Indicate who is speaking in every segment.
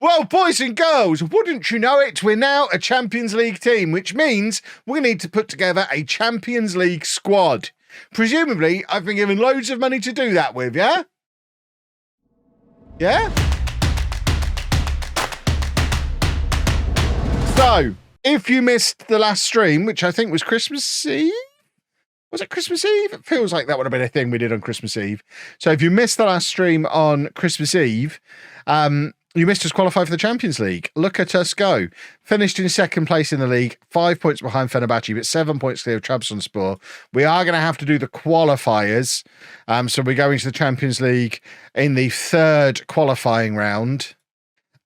Speaker 1: Well, boys and girls, wouldn't you know it? We're now a Champions League team, which means we need to put together a Champions League squad. Presumably, I've been given loads of money to do that with, yeah? Yeah? So, if you missed the last stream, which I think was Christmas Eve? Was it Christmas Eve? It feels like that would have been a thing we did on Christmas Eve. So if you missed the last stream on Christmas Eve, you missed us qualify for the Champions League. Look at us go. Finished in second place in the league, 5 points behind Fenerbahce, but 7 points clear of Trabzonspor. We are going to have to do the qualifiers. So we're going to the Champions League in the third qualifying round.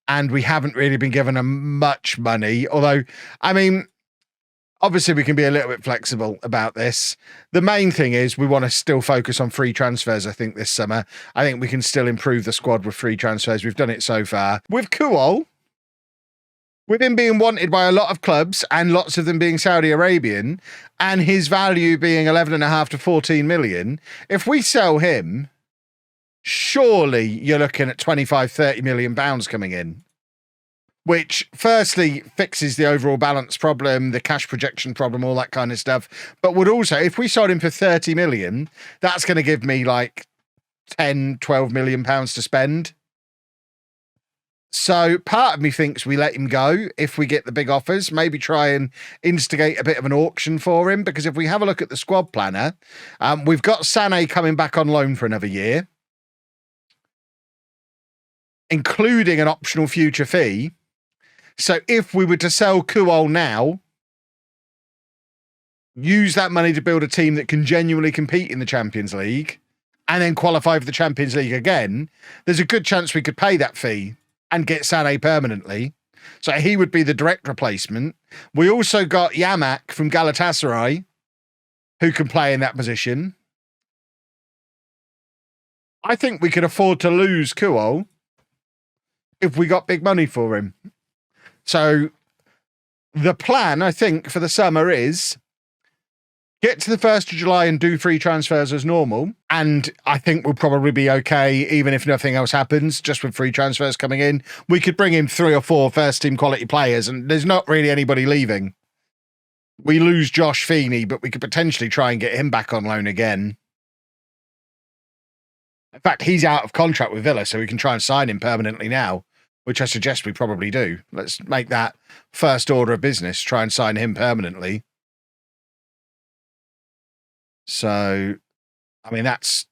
Speaker 1: And we haven't really been given much money. Although, I mean, obviously we can be a little bit flexible about this. The main thing is we want to still focus on free transfers, I think, this summer. I think we can still improve the squad with free transfers. We've done it so far. With Kuol, with him being wanted by a lot of clubs and lots of them being Saudi Arabian, and his value being 11.5 to 14 million, if we sell him, surely you're looking at 25, 30 million pounds coming in, which firstly fixes the overall balance problem, the cash projection problem, all that kind of stuff. But would also, if we sold him for 30 million, that's going to give me like 10, 12 million pounds to spend. So part of me thinks we let him go if we get the big offers, maybe try and instigate a bit of an auction for him. Because if we have a look at the squad planner, we've got Sané coming back on loan for another year, including an optional future fee. So if we were to sell Kuol now, use that money to build a team that can genuinely compete in the Champions League and then qualify for the Champions League again, there's a good chance we could pay that fee and get Sané permanently. So he would be the direct replacement. We also got Yamak from Galatasaray, who can play in that position. I think we could afford to lose Kuol if we got big money for him. So the plan, I think, for the summer is get to the 1st of July and do free transfers as normal. And I think we'll probably be okay, even if nothing else happens, just with free transfers coming in. We could bring in 3 or 4 first-team quality players, and there's not really anybody leaving. We lose Josh Feeney, but we could potentially try and get him back on loan again. In fact, he's out of contract with Villa, so we can try and sign him permanently now, which I suggest we probably do. Let's make that first order of business, try and sign him permanently. So, I mean, that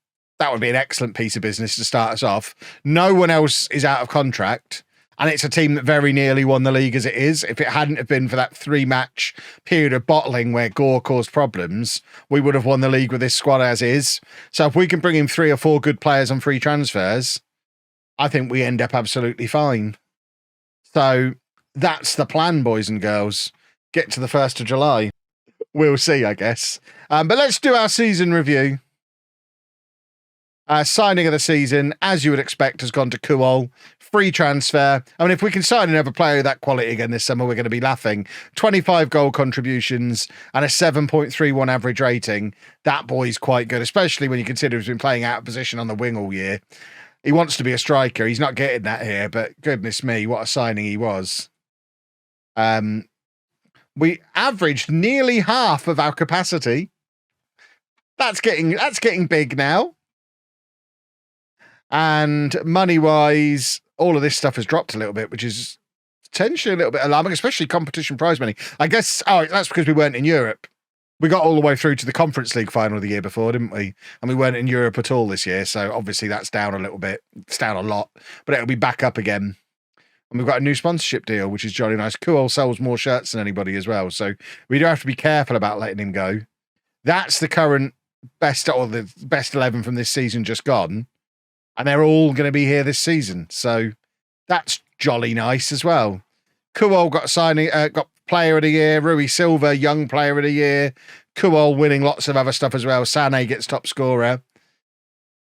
Speaker 1: would be an excellent piece of business to start us off. No one else is out of contract, and it's a team that very nearly won the league as it is. If it hadn't have been for that 3-match period of bottling where Gore caused problems, we would have won the league with this squad as is. So if we can bring in 3 or 4 good players on free transfers, I think we end up absolutely fine. So that's the plan, boys and girls. Get to the 1st of July. We'll see, I guess. But let's do our season review. Signing of the season, as you would expect, has gone to Kuol. Free transfer. I mean, if we can sign another player of that quality again this summer, we're going to be laughing. 25 goal contributions and a 7.31 average rating. That boy's quite good, especially when you consider he's been playing out of position on the wing all year. He wants to be a striker. He's not getting that here, but goodness me, what a signing he was. We averaged nearly half of our capacity. That's getting big now. And money-wise, all of this stuff has dropped a little bit, which is potentially a little bit alarming, especially competition prize money. I guess, that's because we weren't in Europe. We got all the way through to the Conference League final the year before, didn't we? And we weren't in Europe at all this year, so obviously that's down a little bit. It's down a lot, but it'll be back up again. And we've got a new sponsorship deal, which is jolly nice. Kuol sells more shirts than anybody as well, so we do have to be careful about letting him go. That's the current best 11 from this season just gone, and they're all going to be here this season, so that's jolly nice as well. Kuol got player of the year, Rui Silva, young player of the year, Kuol winning lots of other stuff as well. Sané gets top scorer.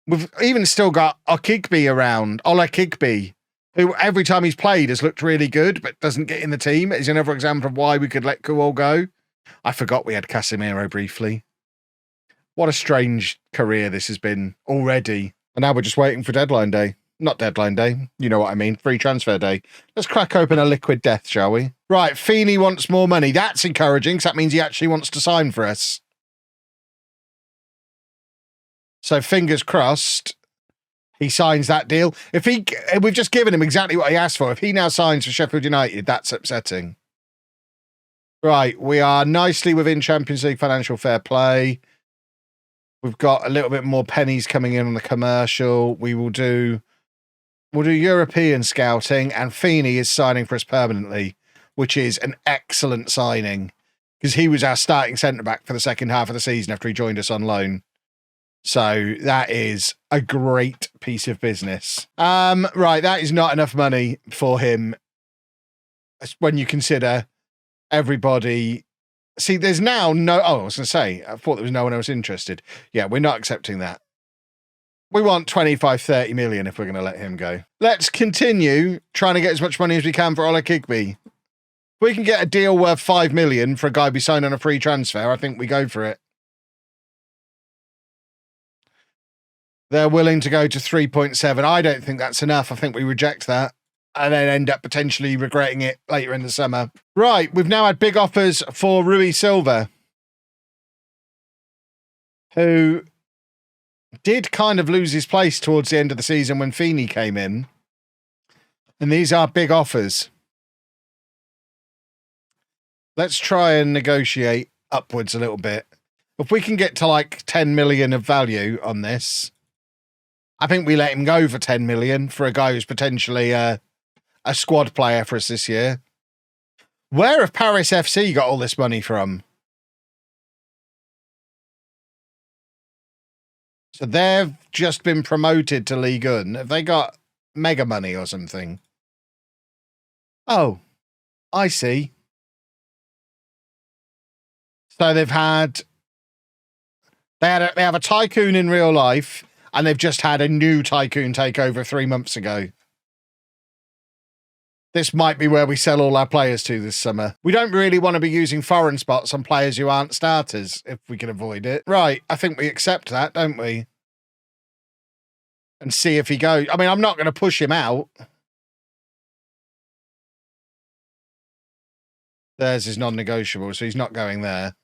Speaker 1: We've even still got Okigbe around, Ola Kigbe, who every time he's played has looked really good, but doesn't get in the team. Is another example of why we could let Kuol go. I forgot we had Casemiro briefly. What a strange career this has been already. And now we're just waiting for deadline day. Not deadline day. You know what I mean. Free transfer day. Let's crack open a liquid death, shall we? Right, Feeney wants more money. That's encouraging, because that means he actually wants to sign for us. So fingers crossed he signs that deal. We've just given him exactly what he asked for. If he now signs for Sheffield United, that's upsetting. Right, we are nicely within Champions League financial fair play. We've got a little bit more pennies coming in on the commercial. We'll do European scouting, and Feeney is signing for us permanently, which is an excellent signing because he was our starting centre-back for the second half of the season after he joined us on loan. So that is a great piece of business. Right, that is not enough money for him when you consider everybody. See, there's now no... Oh, I was going to say, I thought there was no one else interested. Yeah, we're not accepting that. We want 25, 30 million if we're going to let him go. Let's continue trying to get as much money as we can for Ola Kigbe. If we can get a deal worth 5 million for a guy be signed on a free transfer, I think we go for it. They're willing to go to 3.7. I don't think that's enough. I think we reject that and then end up potentially regretting it later in the summer. Right, we've now had big offers for Rui Silva, who did kind of lose his place towards the end of the season when Feeney came in. And these are big offers. Let's try and negotiate upwards a little bit. If we can get to like 10 million of value on this, I think we let him go for 10 million for a guy who's potentially a squad player for us this year. Where have Paris FC got all this money from? So they've just been promoted to Ligue 1. Have they got mega money or something? Oh, I see. So they have a tycoon in real life, and they've just had a new tycoon take over 3 months ago. This might be where we sell all our players to this summer. We don't really want to be using foreign spots on players who aren't starters, if we can avoid it. Right, I think we accept that, don't we? And see if he goes. I mean, I'm not going to push him out. Theirs is non-negotiable, so he's not going there.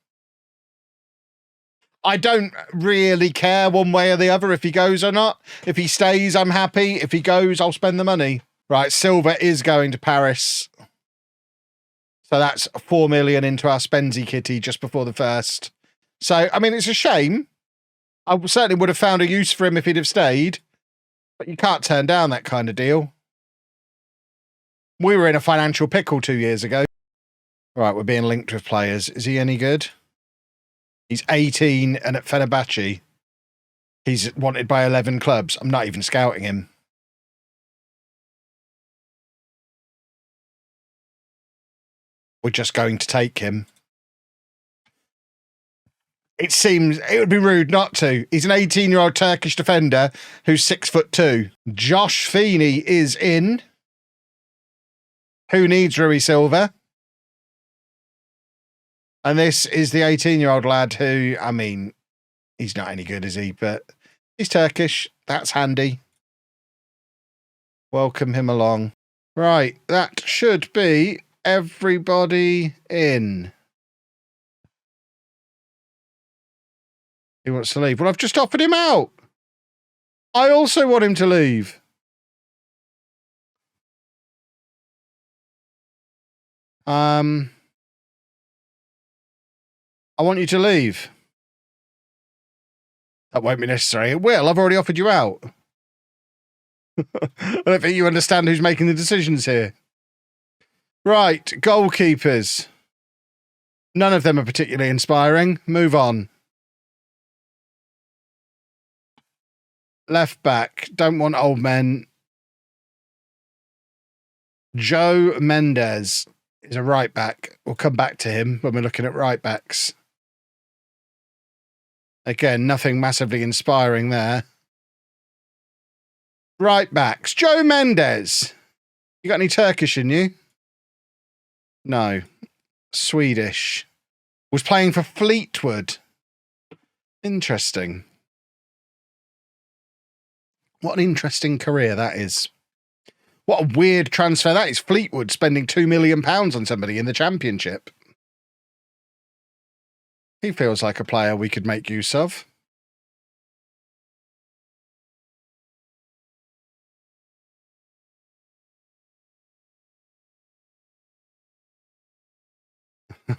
Speaker 1: I don't really care one way or the other if he goes or not. If he stays, I'm happy. If he goes, I'll spend the money. Right, Silva is going to Paris. So that's 4 million into our Spenzy kitty just before the first. So, I mean, it's a shame. I certainly would have found a use for him if he'd have stayed. But you can't turn down that kind of deal. We were in a financial pickle 2 years ago. Right, we're being linked with players. Is he any good? He's 18 and at Fenerbahce. He's wanted by 11 clubs. I'm not even scouting him. We're just going to take him. It seems it would be rude not to. He's an 18-year-old Turkish defender who's 6'2". Josh Feeney is in. Who needs Rui Silva? And this is the 18-year-old lad who, I mean, he's not any good, is he? But he's Turkish. That's handy. Welcome him along. Right, that should be everybody in. He wants to leave. Well, I've just offered him out. I also want him to leave. I want you to leave. That won't be necessary. It will. I've already offered you out. I don't think you understand who's making the decisions here. Right, goalkeepers. None of them are particularly inspiring. Move on. Left back. Don't want old men. Joe Mendes is a right back. We'll come back to him when we're looking at right backs. Again, nothing massively inspiring there. Right backs. Joe Mendes. You got any Turkish in you? No. Swedish. Was playing for Fleetwood. Interesting. What an interesting career that is. What a weird transfer that is. Fleetwood spending £2 million on somebody in the Championship. He feels like a player we could make use of.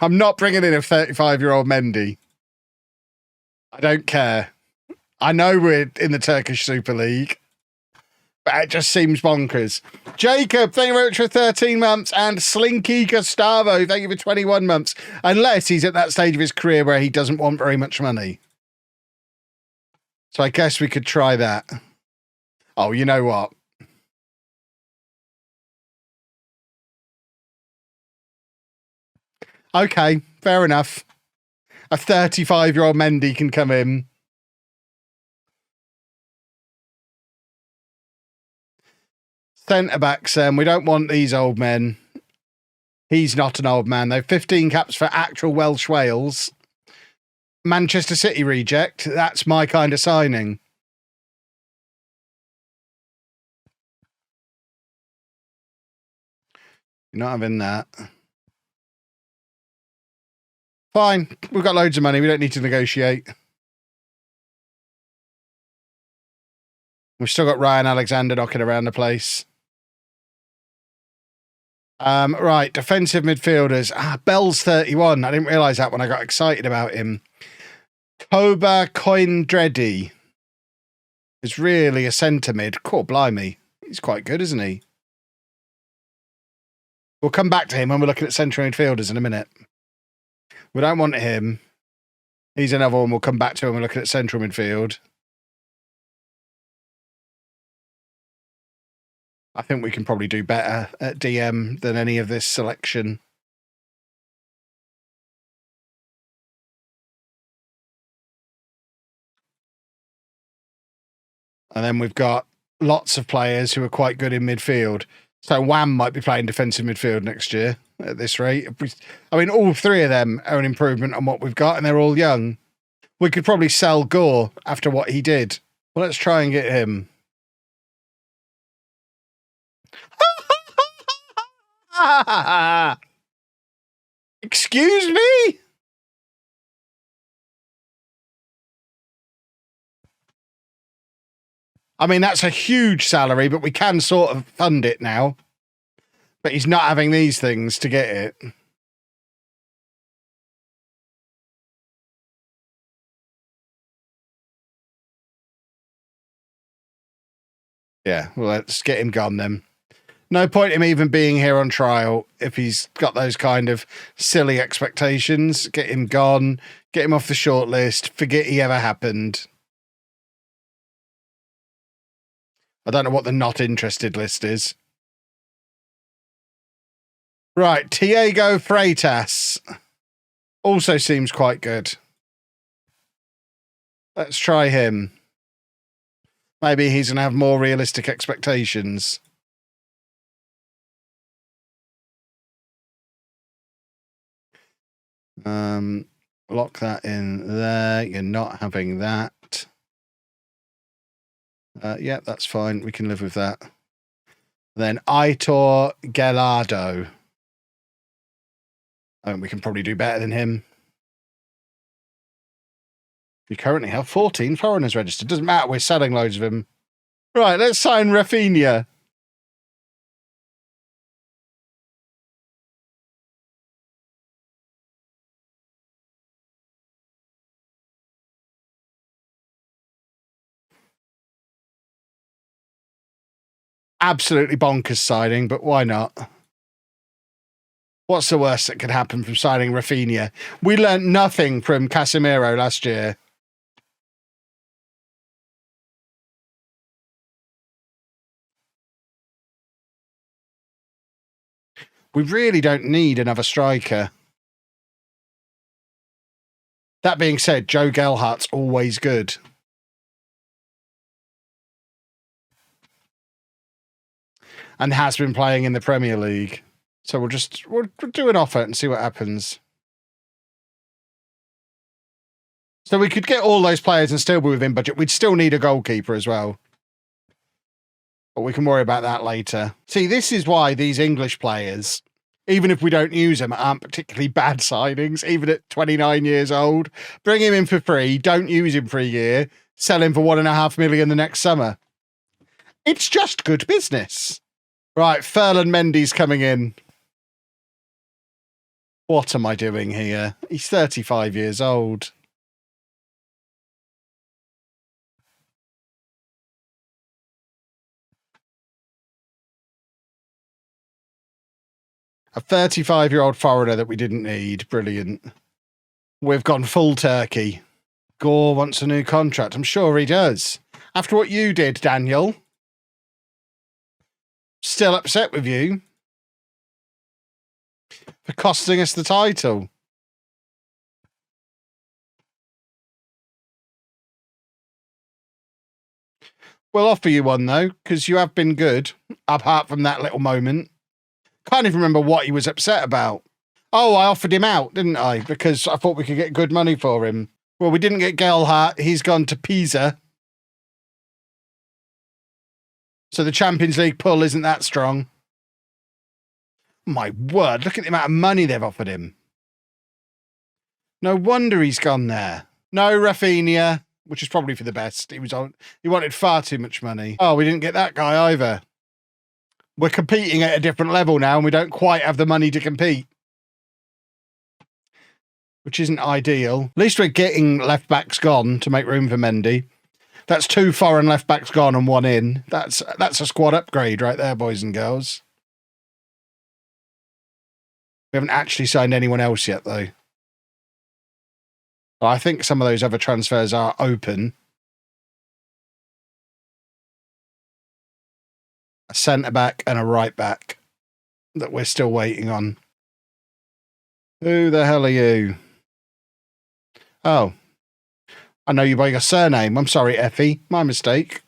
Speaker 1: I'm not bringing in a 35-year-old Mendy. I don't care. I know we're in the Turkish Super League, but it just seems bonkers. Jacob, thank you very much for 13 months. And Slinky Gustavo, thank you for 21 months. Unless he's at that stage of his career where he doesn't want very much money. So I guess we could try that. Oh, you know what? Okay, fair enough. A 35-year-old Mendy can come in. Centre-backs, we don't want these old men. He's not an old man, though. 15 caps for actual Welsh Wales. Manchester City reject. That's my kind of signing. You're not having that. Fine. We've got loads of money. We don't need to negotiate. We've still got Ryan Alexander knocking around the place. Right, defensive midfielders. Bell's 31. I didn't realise that when I got excited about him. Koba Coindredi is really a centre mid. Cool, blimey. He's quite good, isn't he? We'll come back to him when we're looking at central midfielders in a minute. We don't want him. He's another one we'll come back to when we're looking at central midfield. I think we can probably do better at DM than any of this selection. And then we've got lots of players who are quite good in midfield. So Wham might be playing defensive midfield next year at this rate. I mean, all three of them are an improvement on what we've got, and they're all young. We could probably sell Gore after what he did. Well, let's try and get him. Excuse me? I mean, that's a huge salary, but we can sort of fund it now. But he's not having these things to get it. Yeah, well, let's get him gone then. No point him even being here on trial if he's got those kind of silly expectations. Get him gone. Get him off the short list. Forget he ever happened. I don't know what the not interested list is. Right, Diego Freitas also seems quite good. Let's try him. Maybe he's going to have more realistic expectations. Lock that in there. You're not having that. Yeah, that's fine. We can live with that. Then Aitor Gelado. We can probably do better than him. We currently have 14 foreigners registered. Doesn't matter. We're selling loads of them. Right, let's sign Rafinha. Absolutely bonkers signing, but why not? What's the worst that could happen from signing Rafinha? We learnt nothing from Casemiro last year. We really don't need another striker. That being said, Joe Gelhardt's always good. And has been playing in the Premier League. So we'll do an offer and see what happens. So we could get all those players and still be within budget. We'd still need a goalkeeper as well. But we can worry about that later. See, this is why these English players, even if we don't use them, aren't particularly bad signings, even at 29 years old. Bring him in for free, don't use him for a year, sell him for $1.5 million the next summer. It's just good business. Right, Ferland Mendy's coming in. What am I doing here? He's 35 years old. A 35-year-old foreigner that we didn't need. Brilliant. We've gone full turkey. Gore wants a new contract. I'm sure he does. After what you did, Daniel. Still upset with you for costing us the title. We'll offer you one, though, because you have been good, apart from that little moment. Can't even remember what he was upset about. Oh, I offered him out, didn't I? Because I thought we could get good money for him. Well, we didn't get Gelhardt. He's gone to Pisa. So the Champions League pull isn't that strong. My word, look at the amount of money they've offered him. No wonder he's gone there. No Rafinha, which is probably for the best. He wanted far too much money. Oh, we didn't get that guy either. We're competing at a different level now, and we don't quite have the money to compete. Which isn't ideal. At least we're getting left-backs gone to make room for Mendy. That's 2 foreign left-backs gone and 1 in. That's a squad upgrade right there, boys and girls. We haven't actually signed anyone else yet, though. I think some of those other transfers are open. A centre-back and a right-back that we're still waiting on. Who the hell are you? Oh. I know you by your surname. I'm sorry, Effie. My mistake.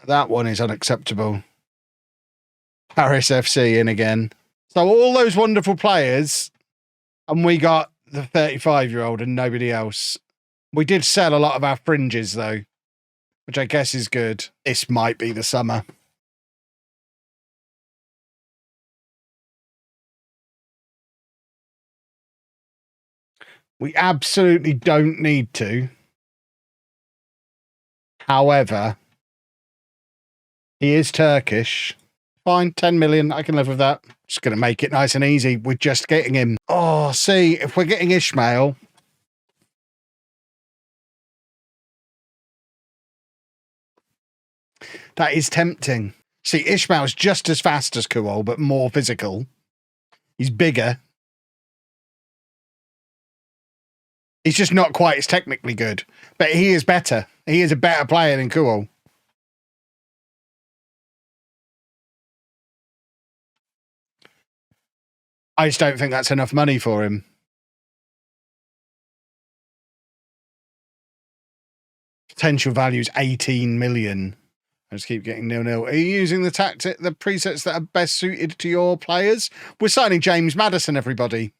Speaker 1: That one is unacceptable. Paris FC in again. So all those wonderful players, and we got the 35-year-old and nobody else. We did sell a lot of our fringes, though, which I guess is good. This might be the summer. We absolutely don't need to. However, he is Turkish. Fine, 10 million. I can live with that. Just going to make it nice and easy with just getting him. Oh, see, if we're getting Ishmael... That is tempting. See, Ishmael's just as fast as Kuol, but more physical. He's bigger. He's just not quite as technically good. But he is better. He is a better player than Kuol. I just don't think that's enough money for him. Potential value is 18 million. I just keep getting 0-0. Are you using the presets that are best suited to your players? We're signing James Maddison, everybody.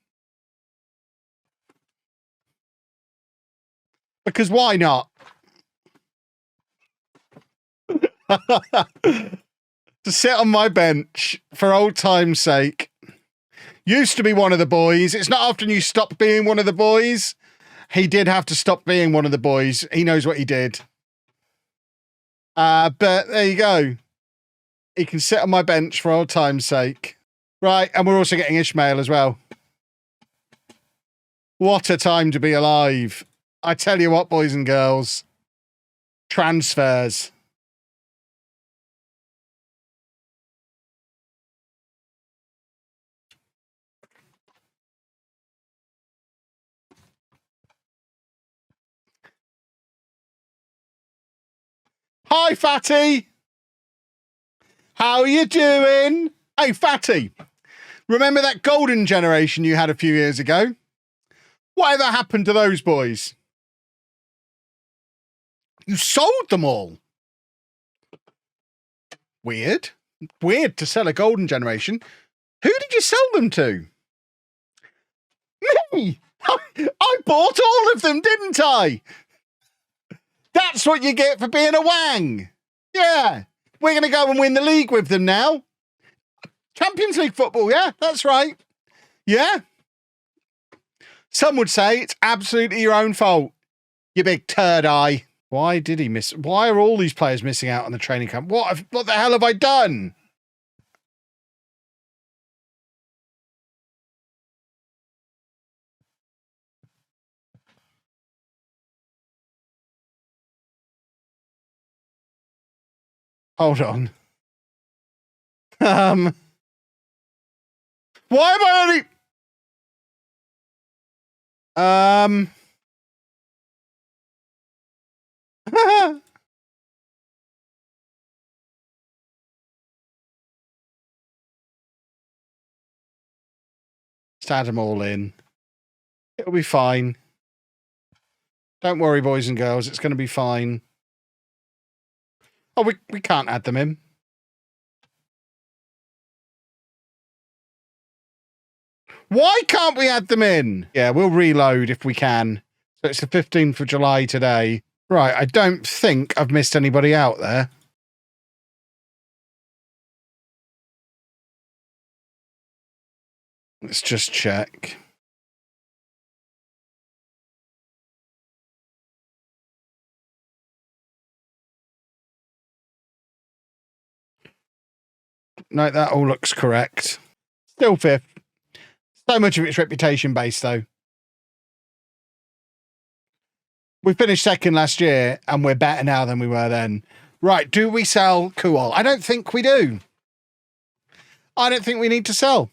Speaker 1: Because why not? To sit on my bench for old time's sake. Used to be one of the boys. It's not often you stop being one of the boys. He did have to stop being one of the boys. He knows what he did. But there you go. He can sit on my bench for old time's sake. Right, and we're also getting Ishmael as well. What a time to be alive. I tell you what, boys and girls. Transfers. Hi, Fatty. How are you doing? Hey, Fatty. Remember that golden generation you had a few years ago? Whatever happened to those boys? You sold them all. Weird. Weird to sell a golden generation. Who did you sell them to? Me. I bought all of them, didn't I? That's what you get for being a wang. Yeah. We're going to go and win the league with them now. Champions League football, yeah, that's right. Yeah. Some would say it's absolutely your own fault, you big turd eye. Why did he miss? Why are all these players missing out on the training camp? What the hell have I done? Hold on. Why am I only... Just add them all in. It'll be fine. Don't worry, boys and girls. It's going to be fine. Oh, we can't add them in. Why can't we add them in? Yeah, we'll reload if we can. So it's the 15th of July today. Right, I don't think I've missed anybody out there. Let's just check. No, that all looks correct. Still 5th. So much of it's reputation based, though. We finished 2nd last year, and we're better now than we were then. Right, do we sell Kuol? I don't think we do. I don't think we need to sell.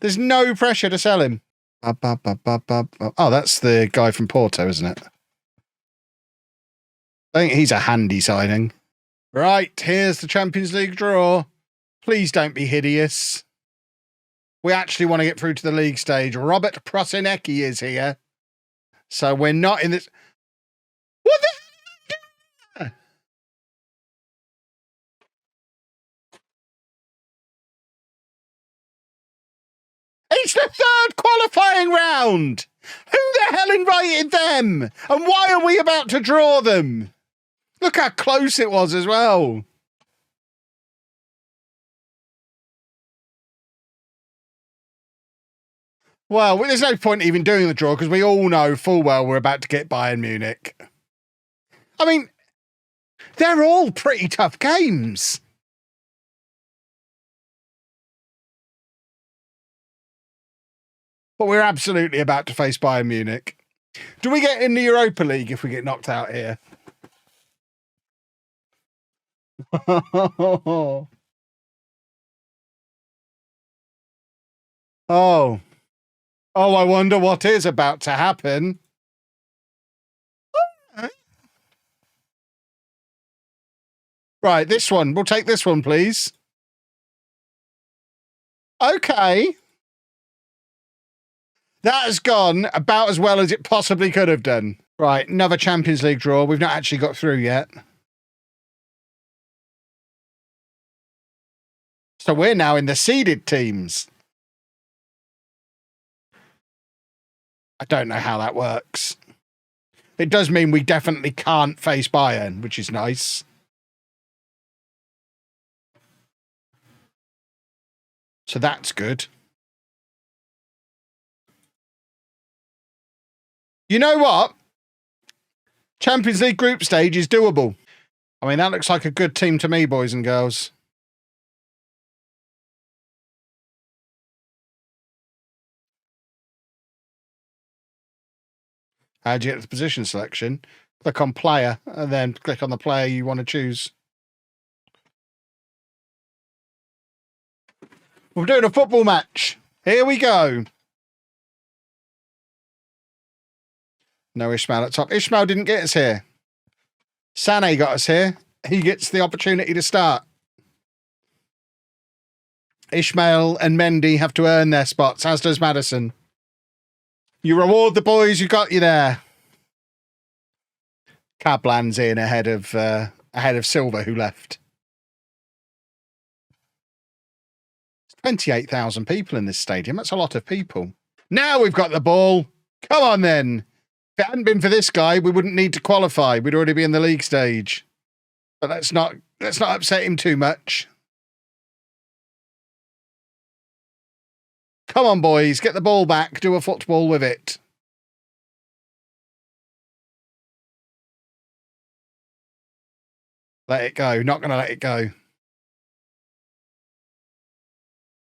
Speaker 1: There's no pressure to sell him. Oh, that's the guy from Porto, isn't it? I think he's a handy signing. Right, here's the Champions League draw. Please don't be hideous. We actually want to get through to the league stage. Robert Prosinecki is here. So we're not in this... What the... It's the 3rd qualifying round! Who the hell invited them? And why are we about to draw them? Look how close it was as well. Well, there's no point even doing the draw because we all know full well we're about to get Bayern Munich. I mean, they're all pretty tough games. But we're absolutely about to face Bayern Munich. Do we get in the Europa League if we get knocked out here? Oh. Oh, I wonder what is about to happen. Right, this one. We'll take this one, please. Okay. That has gone about as well as it possibly could have done. Right, another Champions League draw. We've not actually got through yet. So we're now in the seeded teams. I don't know how that works. It does mean we definitely can't face Bayern, which is nice. So that's good. You know what? Champions League group stage is doable. I mean, that looks like a good team to me, boys and girls. How do you get to the position selection? Click on player and then click on the player you want to choose. We're doing a football match. Here we go. No Ishmael at top. Ishmael didn't get us here. Sané got us here. He gets the opportunity to start. Ishmael and Mendy have to earn their spots, as does Maddison. You reward the boys who got you there. Cablan's in ahead of Silva, who left. 28,000 people in this stadium. That's a lot of people. Now we've got the ball. Come on then. If it hadn't been for this guy, we wouldn't need to qualify. We'd already be in the league stage. But let's not upset him too much. Come on, boys, get the ball back. Do a football with it. Let it go. Not going to let it go.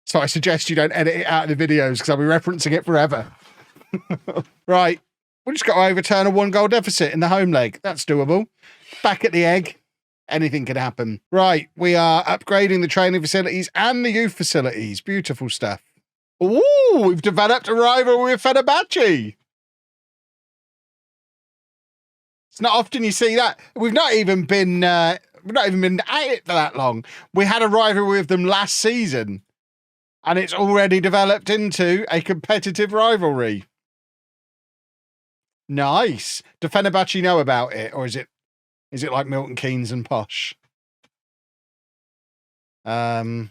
Speaker 1: So I suggest you don't edit it out of the videos because I'll be referencing it forever. Right. We just got to overturn a 1-goal deficit in the home leg. That's doable. Back at the egg. Anything can happen. Right. We are upgrading the training facilities and the youth facilities. Beautiful stuff. Ooh, we've developed a rivalry with Fenerbahce. It's not often you see that. We've not even been at it for that long. We had a rivalry with them last season, and it's already developed into a competitive rivalry. Nice. Do Fenerbahce know about it, or is it like Milton Keynes and Posh? Yeah,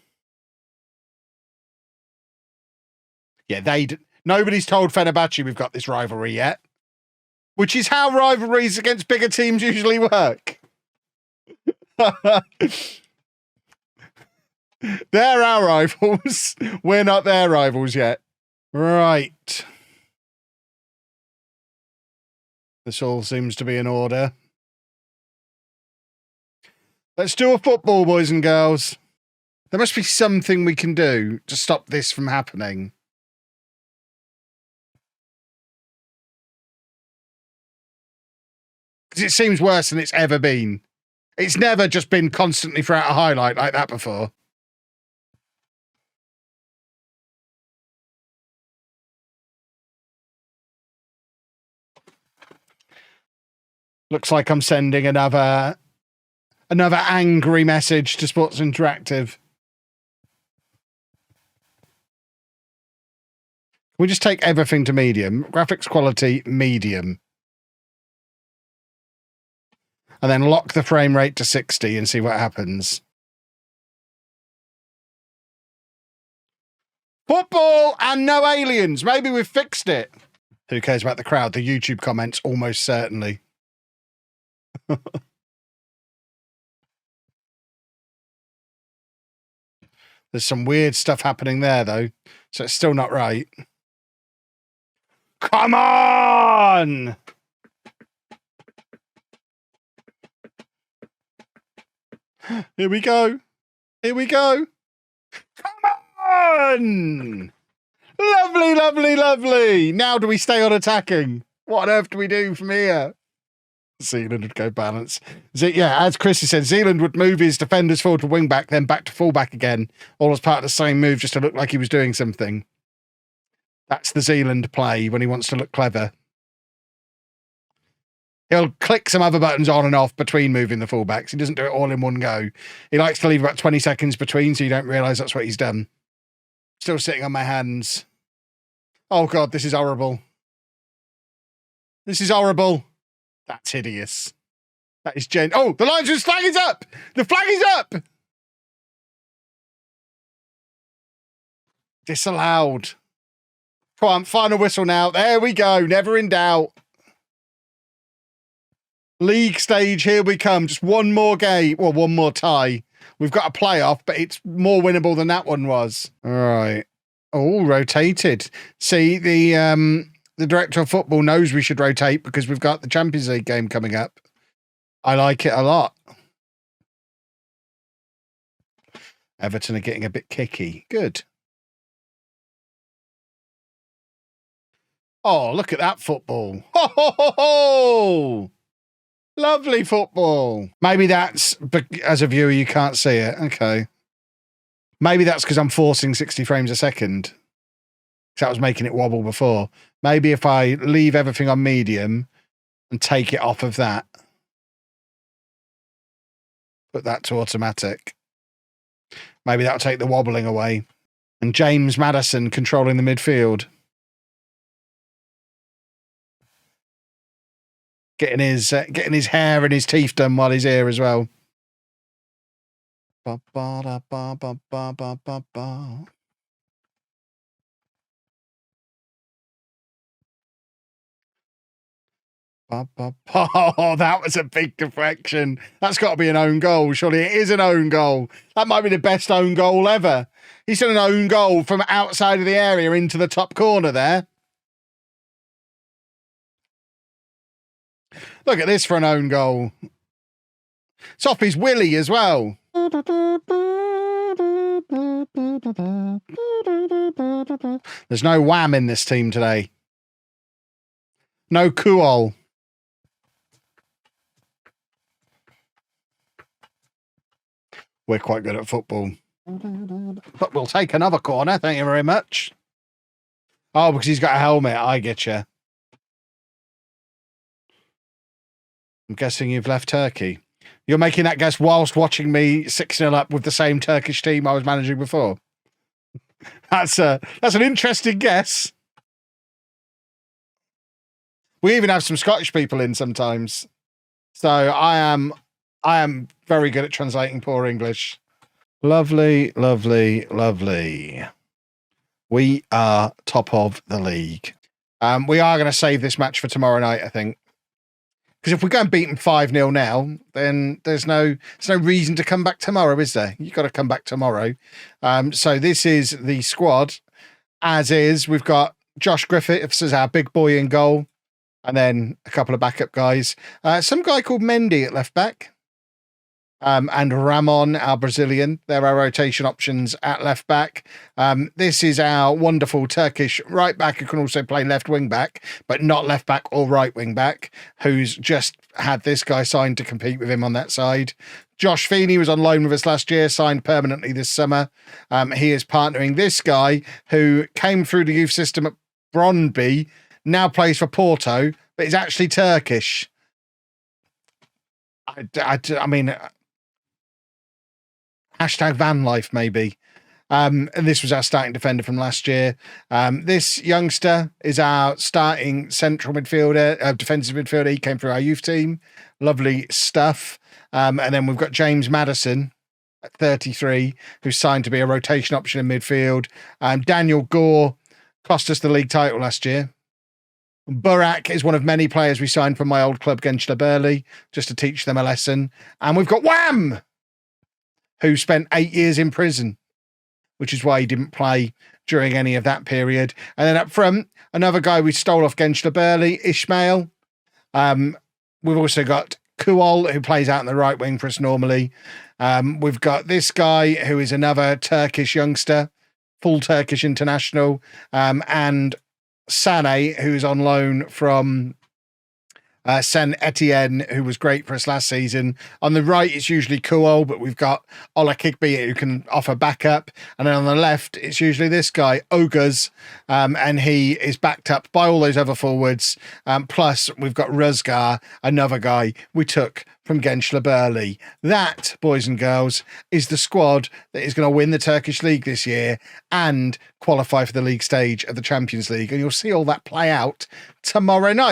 Speaker 1: nobody's told Fenerbahce we've got this rivalry yet, which is how rivalries against bigger teams usually work. They're our rivals. We're not their rivals yet. Right. This all seems to be in order. Let's do a football, boys and girls. There must be something we can do to stop this from happening. Because it seems worse than it's ever been. It's never just been constantly throughout a highlight like that before. Looks like I'm sending another angry message to Sports Interactive. We just take everything to medium. Graphics quality, medium. And then lock the frame rate to 60 and see what happens. Football and no aliens. Maybe we've fixed it. Who cares about the crowd? The YouTube comments, almost certainly. There's some weird stuff happening there, though. So it's still not right. Come on! Here we go. Here we go. Come on! Lovely, lovely, lovely. Now do we stay on attacking? What on earth do we do from here? Zealand would go balance. Yeah, as Chris said, Zealand would move his defenders forward to wing back, then back to full back again, all as part of the same move, just to look like he was doing something. That's the Zealand play when he wants to look clever. He'll click some other buttons on and off between moving the fullbacks. He doesn't do it all in one go. He likes to leave about 20 seconds between so you don't realise that's what he's done. Still sitting on my hands. Oh, God, this is horrible. This is horrible. That's hideous. That is Oh, the linesman's flag is up! The flag is up! Disallowed. Come on, final whistle now. There we go. Never in doubt. League stage, here we come. Just one more game. Well, one more tie. We've got a playoff, but it's more winnable than that one was. All right. Oh, rotated. See, the director of football knows we should rotate because we've got the Champions League game coming up. I like it a lot. Everton are getting a bit kicky. Good. Oh, look at that football. Ho, ho, ho, ho! Lovely football. Maybe that's, as a viewer, you can't see it. Okay. Maybe that's because I'm forcing 60 frames a second. Because that was making it wobble before. Maybe if I leave everything on medium and take it off of that. Put that to automatic. Maybe that'll take the wobbling away. And James Maddison controlling the midfield. Getting his hair and his teeth done while he's here as well. Ba, ba, da, ba, ba, ba, ba, ba, ba. Oh, that was a big deflection. That's got to be an own goal. Surely it is an own goal. That might be the best own goal ever. He's done an own goal from outside of the area into the top corner there. Look at this for an own goal. It's off his willy as well. There's no wham in this team today. No Kuol. We're quite good at football. But we'll take another corner. Thank you very much. Oh, because he's got a helmet. I get you. I'm guessing you've left Turkey. You're making that guess whilst watching me 6-0 up with the same Turkish team I was managing before. That's an interesting guess. We even have some Scottish people in sometimes. So I am very good at translating poor English. Lovely, lovely, lovely. We are top of the league. We are going to save this match for tomorrow night, I think. Because if we go and beat them 5-0 now, then there's no reason to come back tomorrow, is there? You've got to come back tomorrow. So this is the squad. As is, we've got Josh Griffiths as our big boy in goal. And then a couple of backup guys. Some guy called Mendy at left back. And Ramon, our Brazilian. They're our rotation options at left back. This is our wonderful Turkish right back who can also play left wing back, but not left back or right wing back, who's just had this guy signed to compete with him on that side. Josh Feeney was on loan with us last year, signed permanently this summer. He is partnering this guy who came through the youth system at Brøndby, now plays for Porto, but is actually Turkish. I mean... Hashtag van life, maybe. And this was our starting defender from last year. This youngster is our starting central midfielder, defensive midfielder. He came through our youth team. Lovely stuff. And then we've got James Maddison at 33, who's signed to be a rotation option in midfield. Daniel Gore cost us the league title last year. Burak is one of many players we signed from my old club, Gençlerbirliğ, just to teach them a lesson. And we've got Wham! Who spent 8 years in prison, which is why he didn't play during any of that period. And then up front, another guy we stole off Gençlerbirliğ, Ishmael. We've also got Kuol, who plays out in the right wing for us normally. We've got this guy, who is another Turkish youngster, full Turkish international, and Sané, who's on loan from... Saint Etienne, who was great for us last season. On the right, it's usually Kuol, but we've got Ola Kigby who can offer backup. And then on the left, it's usually this guy, Oguz, and he is backed up by all those other forwards. Plus, we've got Ruzgar, another guy we took from Gençlerbirliğ. That, boys and girls, is the squad that is going to win the Turkish League this year and qualify for the league stage of the Champions League. And you'll see all that play out tomorrow night.